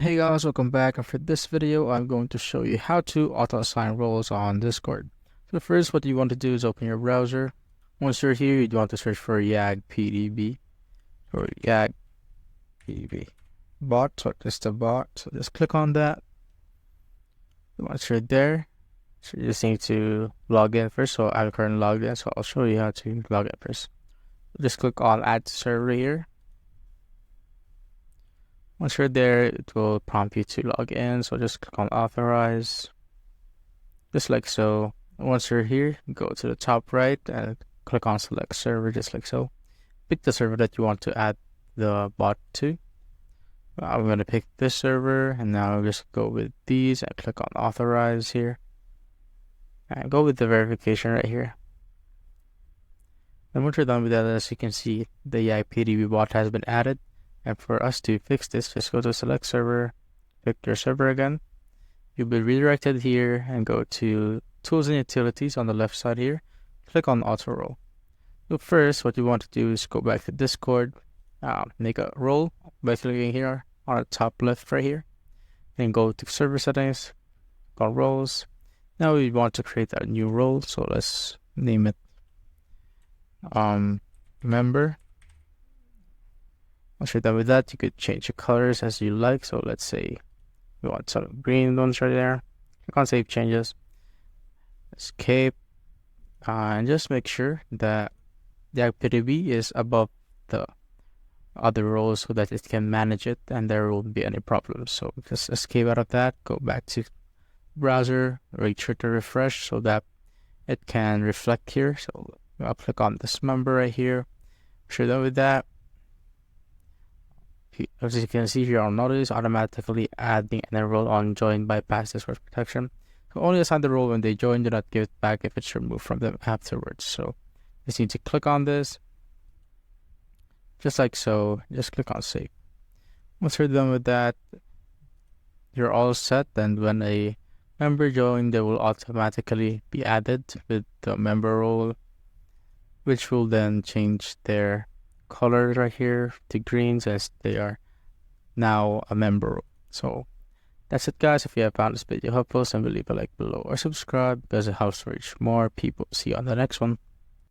Hey guys, welcome back, and for this video I'm going to show you how to auto-assign roles on Discord. So first, what you want to do is open your browser. Once you're here, you want to search for YAG-PDB or YAG-PDB bot, so just a bot. So just click on that. Once you're there, so you just need to log in first. So I'm currently logged in, so I'll show you how to log in first. Just click on Add Server here. Once you're there, it will prompt you to log in, so just click on Authorize, just like so. Once you're here, go to the top right and click on Select Server, just like so. Pick the server that you want to add the bot to. I'm going to pick this server, and now just go with these and click on Authorize here. And go with the verification right here. And once you're done with that, as you can see, the YAG-PDB bot has been added. And for us to fix this, just go to Select Server, pick your server again. You'll be redirected here and go to Tools and Utilities on the left side here. Click on Auto Role. So first, what you want to do is go back to Discord, make a role by clicking here on the top left right here. Then go to Server Settings, click on Roles. Now we want to create a new role, so let's name it Member. Once you're done with that, you could change the colors as you like. So let's say we want some green ones right there. Click on Save Changes. Escape. And just make sure that the YAG-PDB is above the other roles so that it can manage it and there won't be any problems. So just escape out of that. Go back to browser. Make sure to refresh so that it can reflect here. So I'll click on this member right here. Once you're done with that, as you can see here, I'll notice automatically adding an role on join bypass Discord protection. So only assign the role when they join, do not give it back if it's removed from them afterwards. So just need to click on this, just like so. Just click on save. Once you're done with that, you're all set. And when a member joins, they will automatically be added with the member role, which will then change their colors right here to greens as they are now a member. So that's it, guys. If you have found this video helpful, then leave a like below or subscribe because it helps reach more people. See you on the next one.